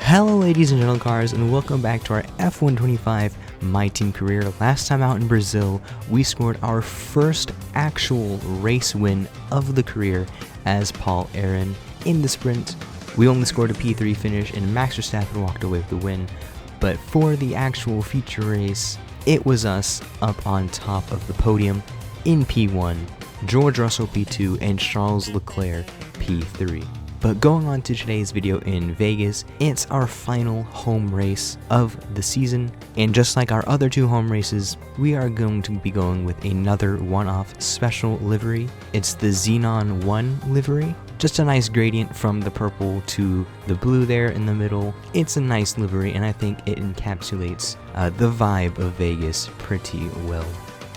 Hello ladies and gentlemen cars, and welcome back to our F125 My Team career. Last time out in Brazil, we scored our first actual race win of the career as Paul Aron. In the sprint, we only scored a P3 finish and Max Verstappen walked away with the win. But for the actual feature race, it was us up on top of the podium in P1, George Russell P2, and Charles Leclerc P3. But going on to today's video in Vegas, it's our final home race of the season, and just like our other two home races, we are going to be going with another one-off special livery. It's the Xenon 1 livery. Just a nice gradient from the purple to the blue there in the middle. It's a nice livery, and I think it encapsulates the vibe of Vegas pretty well.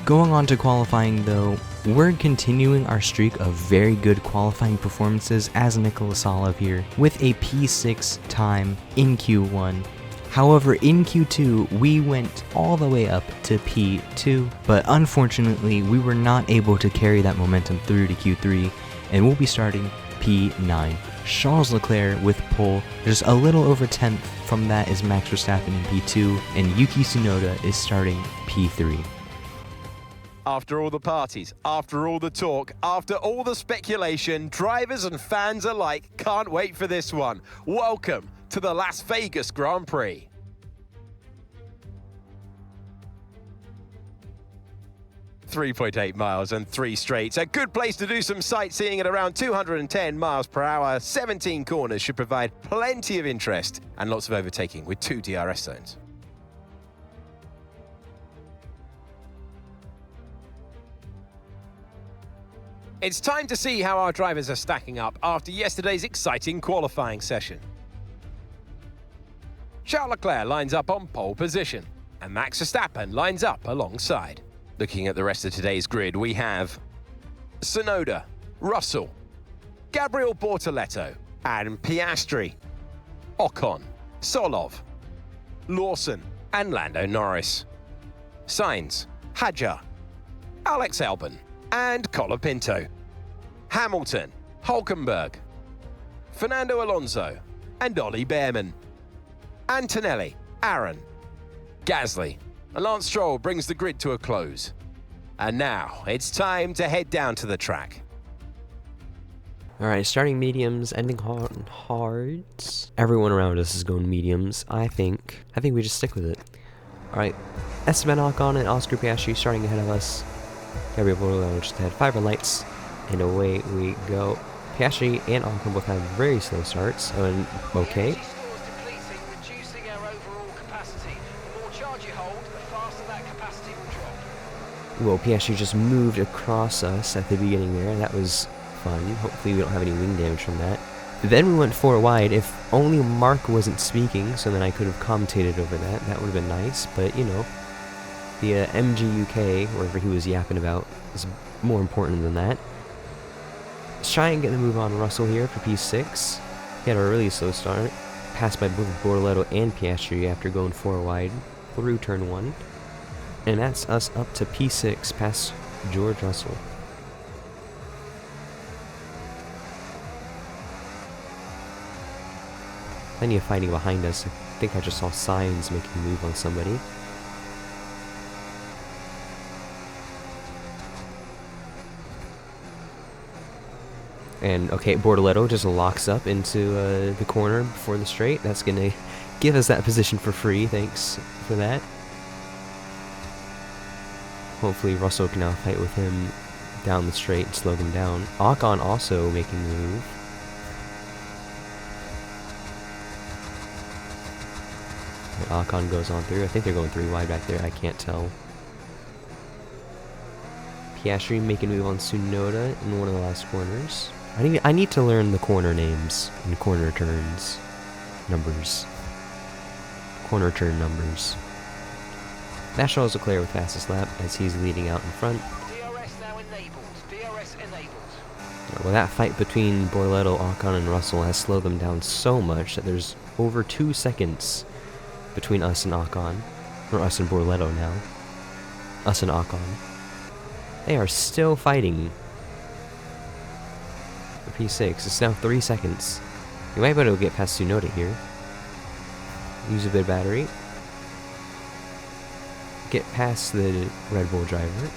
Going on to qualifying though, we're continuing our streak of very good qualifying performances as Nikola Tsolov here with a P6 time in Q1. However, in Q2, we went all the way up to P2, but unfortunately, we were not able to carry that momentum through to Q3, and we'll be starting P9. Charles Leclerc with pole, just a little over 10th from that is Max Verstappen in P2, and Yuki Tsunoda is starting P3. After all the parties, after all the talk, after all the speculation, drivers and fans alike can't wait for this one. Welcome to the Las Vegas Grand Prix. .8 miles and 3 straights. A good place to do some sightseeing at around 210 miles per hour. 17 corners should provide plenty of interest and lots of overtaking with 2 DRS zones. It's time to see how our drivers are stacking up after yesterday's exciting qualifying session. Charles Leclerc lines up on pole position, and Max Verstappen lines up alongside. Looking at the rest of today's grid, we have Tsunoda, Russell, Gabriel Bortoleto, and Piastri, Ocon, Tsolov, Lawson, and Lando Norris, Sainz, Hadjar, Alex Albon, and Colapinto, Hamilton, Hulkenberg, Fernando Alonso, and Ollie Behrman, Antonelli, Aron, Gasly, and Lance Stroll brings the grid to a close. And now it's time to head down to the track. Alright, starting mediums, ending hards. Everyone around us is going mediums. I think we just stick with it. Alright, Esteban Ocon and Oscar Piastri starting ahead of us. Gabriel Bortoleto just had 5 red lights, and away we go. Piastri and Ocon both have very slow starts, and okay. Well, Piastri just moved across us at the beginning there. That was fun. Hopefully we don't have any wing damage from that. Then we went 4 wide. If only Mark wasn't speaking, so then I could have commentated over that. That would have been nice, but you know. The MGUK, wherever he was yapping about, is more important than that. Let's try and get the move on Russell here for P6. He had a really slow start. Passed by both Bortoleto and Piastri after going 4 wide through turn 1. And that's us up to P6 past George Russell. Plenty of fighting behind us. I think I just saw Sainz making a move on somebody. And, okay, Bortoleto just locks up into the corner before the straight. That's going to give us that position for free. Thanks for that. Hopefully Russell can now fight with him down the straight and slow them down. Ocon also making the move. And Ocon goes on through. I think they're going 3 wide back there. I can't tell. Piastri making a move on Tsunoda in one of the last corners. I need to learn the corner names and corner turns numbers. Corner turn numbers. That's Charles Leclerc with fastest lap as he's leading out in front. DRS now enabled. DRS enabled. Well, that fight between Bortoleto, Ocon, and Russell has slowed them down so much that there's over 2 seconds between us and Ocon. Or us and Bortoleto now. Us and Ocon. They are still fighting. For P6, it's now 3 seconds. You might be able to get past Tsunoda here. Use a bit of battery. Get past the Red Bull driver.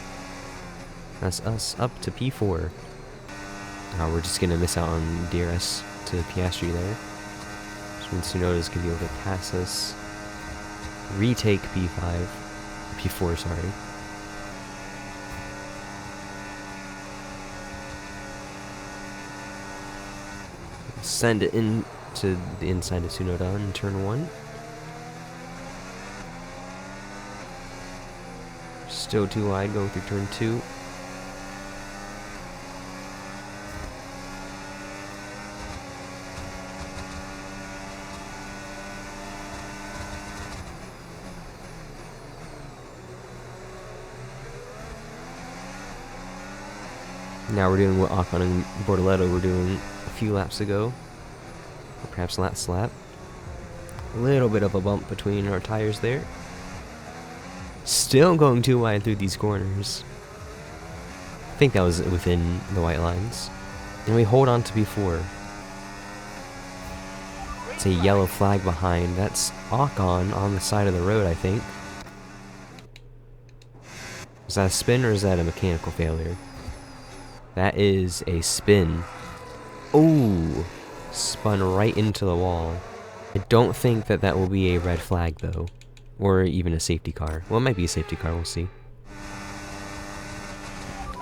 That's us up to P4. Now we're just gonna miss out on DRS to Piastri there. Which means Tsunoda's gonna be able to pass us. Retake P4, sorry. Send it in to the inside of Tsunoda in turn 1. Still too wide, going through turn 2. Now we're doing what Ocon and Bortoletto were doing a few laps ago. Or perhaps last lap. A little bit of a bump between our tires there. Still going too wide through these corners. I think that was within the white lines. And we hold on to P4. It's a yellow flag behind. That's Ocon on the side of the road, I think. Is that a spin or is that a mechanical failure? That is a spin. Ooh, spun right into the wall. I don't think that that will be a red flag though. Or even a safety car. Well, it might be a safety car, we'll see.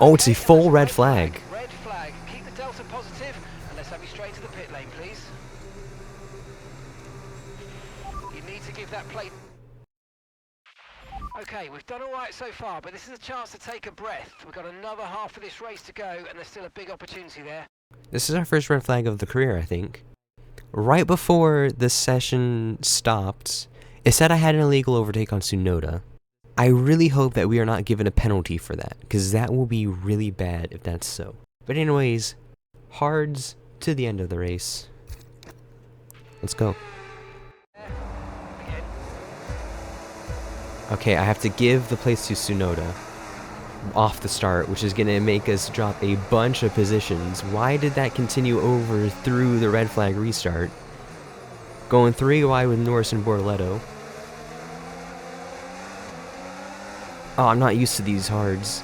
Oh, it's a full red flag. Red flag. Keep the delta positive and let's have you straight to the pit lane, please. You need to give that plate. Okay, we've done all right so far, but this is a chance to take a breath. We've got another half of this race to go, and there's still a big opportunity there. This is our first red flag of the career, I think. Right before the session stopped, it said I had an illegal overtake on Tsunoda. I really hope that we are not given a penalty for that, because that will be really bad if that's so. But anyways, hards to the end of the race. Let's go. Okay, I have to give the place to Tsunoda off the start, which is going to make us drop a bunch of positions. Why did that continue over through the red flag restart? Going 3 wide with Norris and Bortoletto. Oh, I'm not used to these hards.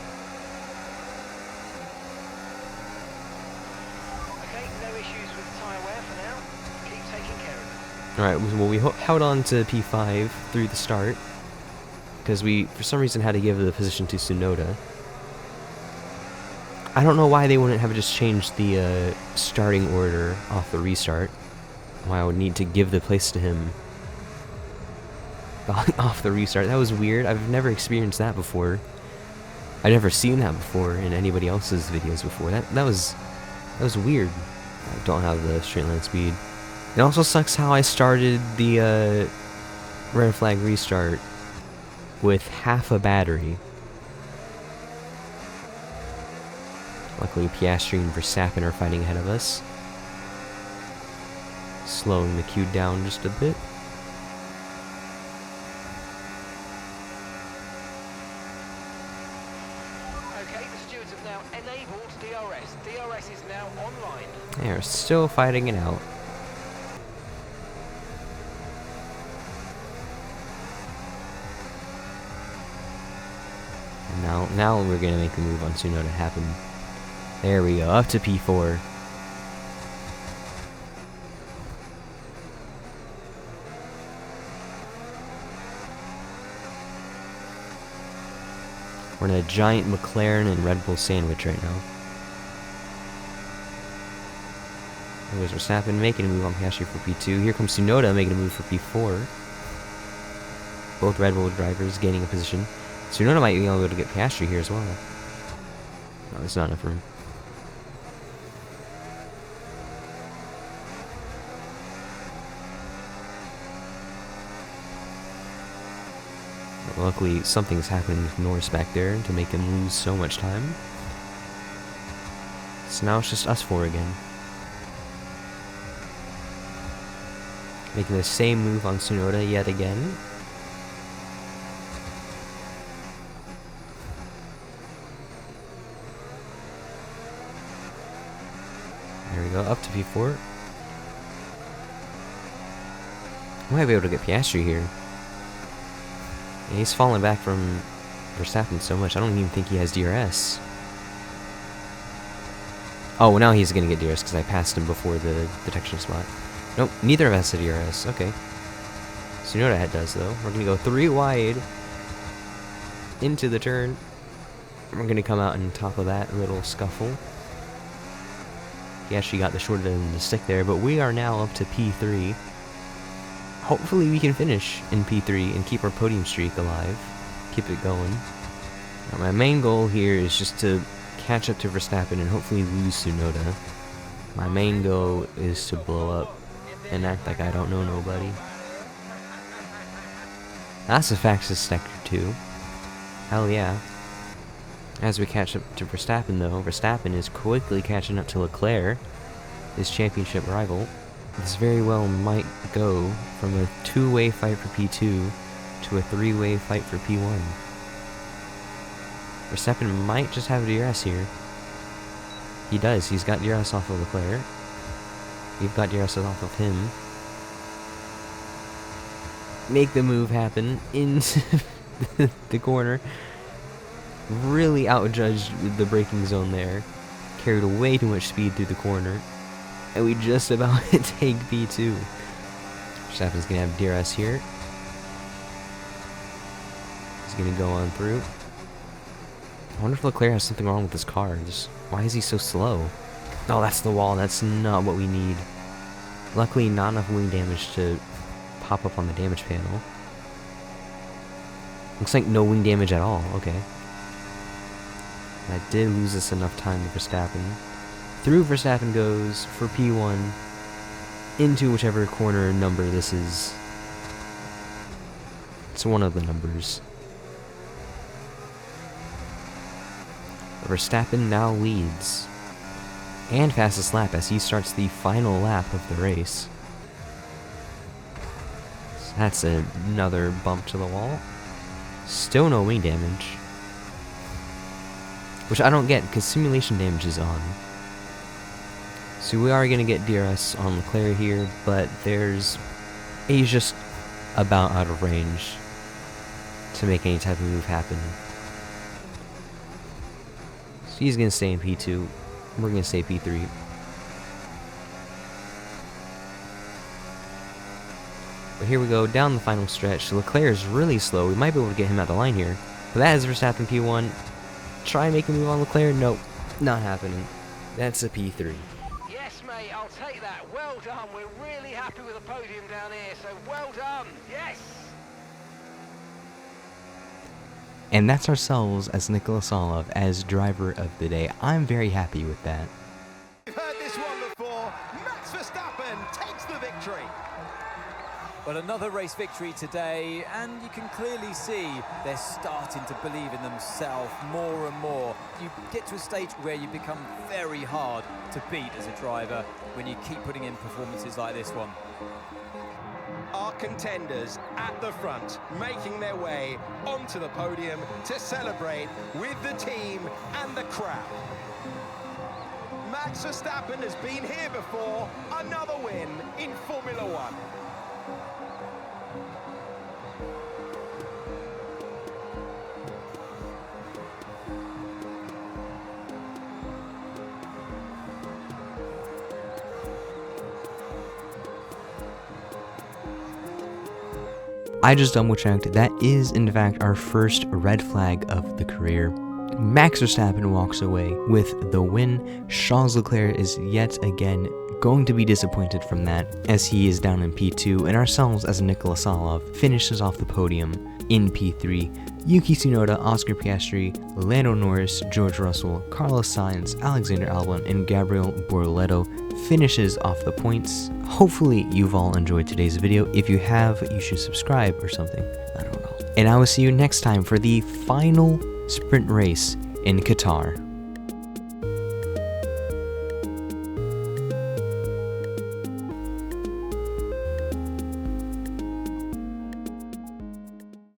Okay, no issues with tyre wear for now. Keep taking care of it. Alright, well we held on to P5 through the start. Because we, for some reason, had to give the position to Tsunoda. I don't know why they wouldn't have just changed the starting order off the restart. Why I would need to give the place to him off the restart. That was weird. I've never experienced that before. I've never seen that before in anybody else's videos before. That was weird. I don't have the straight line speed. It also sucks how I started the red flag restart with half a battery. Luckily, Piastri and Verstappen are fighting ahead of us. Slowing the queue down just a bit. Okay, the stewards have now enabled DRS. DRS is now online. They are still fighting it out. Now we're gonna make the move on Tsunoda happen. There we go, up to P4. We're in a giant McLaren and Red Bull sandwich right now. There's Verstappen making a move on Piastri for P2. Here comes Tsunoda making a move for P4. Both Red Bull drivers gaining a position. Tsunoda might be able to get Piastri here as well. No, it's not enough room. Luckily, something's happening with Norris back there to make him lose so much time. So now it's just us four again. Making the same move on Tsunoda yet again. There we go, up to P4. We might be able to get Piastri here. Yeah, he's falling back from Verstappen so much, I don't even think he has DRS. Oh, now he's gonna get DRS because I passed him before the detection spot. Nope, neither of us has DRS. Okay. Tsunoda does, though. We're gonna go 3 wide into the turn. We're gonna come out on top of that little scuffle. He actually got the short end of the stick there, but we are now up to P3. Hopefully we can finish in P3 and keep our podium streak alive. Keep it going. Now, my main goal here is just to catch up to Verstappen and hopefully lose Tsunoda. My main goal is to blow up and act like I don't know nobody. That's the fastest sector 2. Hell yeah. As we catch up to Verstappen though, Verstappen is quickly catching up to Leclerc, his championship rival. This very well might go from a 2-way fight for P2 to a 3-way fight for P1. Verstappen might just have DRS here. He does, he's got DRS off of Leclerc. We've got DRS off of him. Make the move happen into the corner. Really outjudged the braking zone there. Carried way too much speed through the corner. And we just about take P2. Verstappen's gonna have DRS here. He's gonna go on through. I wonder if Leclerc has something wrong with his cars. Why is he so slow? Oh, that's the wall. That's not what we need. Luckily, not enough wing damage to pop up on the damage panel. Looks like no wing damage at all. Okay. I did lose us enough time to Verstappen. Through Verstappen goes for P1 into whichever corner number this is. It's one of the numbers. Verstappen now leads. And fastest lap as he starts the final lap of the race. So that's another bump to the wall. Still no wing damage. Which I don't get, because simulation damage is on. So we are going to get DRS on Leclerc here, but he's just about out of range to make any type of move happen. So he's going to stay in P2. We're going to stay P3. But here we go, down the final stretch. Leclerc is really slow. We might be able to get him out the line here. But that is Verstappen P1. Try and make a move on Leclerc. Nope, not happening. That's a P3. Yes, mate, I'll take that. Well done. We're really happy with the podium down here, so well done. Yes. And that's ourselves as Nikola Tsolov as driver of the day. I'm very happy with that. We've heard this one before. Max Verstappen takes the victory. Well, another race victory today, and you can clearly see they're starting to believe in themselves more and more. You get to a stage where you become very hard to beat as a driver when you keep putting in performances like this one. Our contenders at the front, making their way onto the podium to celebrate with the team and the crowd. Max Verstappen has been here before, another win in Formula One. I just double checked, that is in fact our first red flag of the career. Max Verstappen walks away with the win. Charles Leclerc is yet again going to be disappointed from that as he is down in P2, and ourselves as Nikola Tsolov finishes off the podium in P3. Yuki Tsunoda, Oscar Piastri, Lando Norris, George Russell, Carlos Sainz, Alexander Albon, and Gabriel Bortoleto finishes off the points. Hopefully you've all enjoyed today's video. If you have, you should subscribe or something. I don't know. And I will see you next time for the final sprint race in Qatar.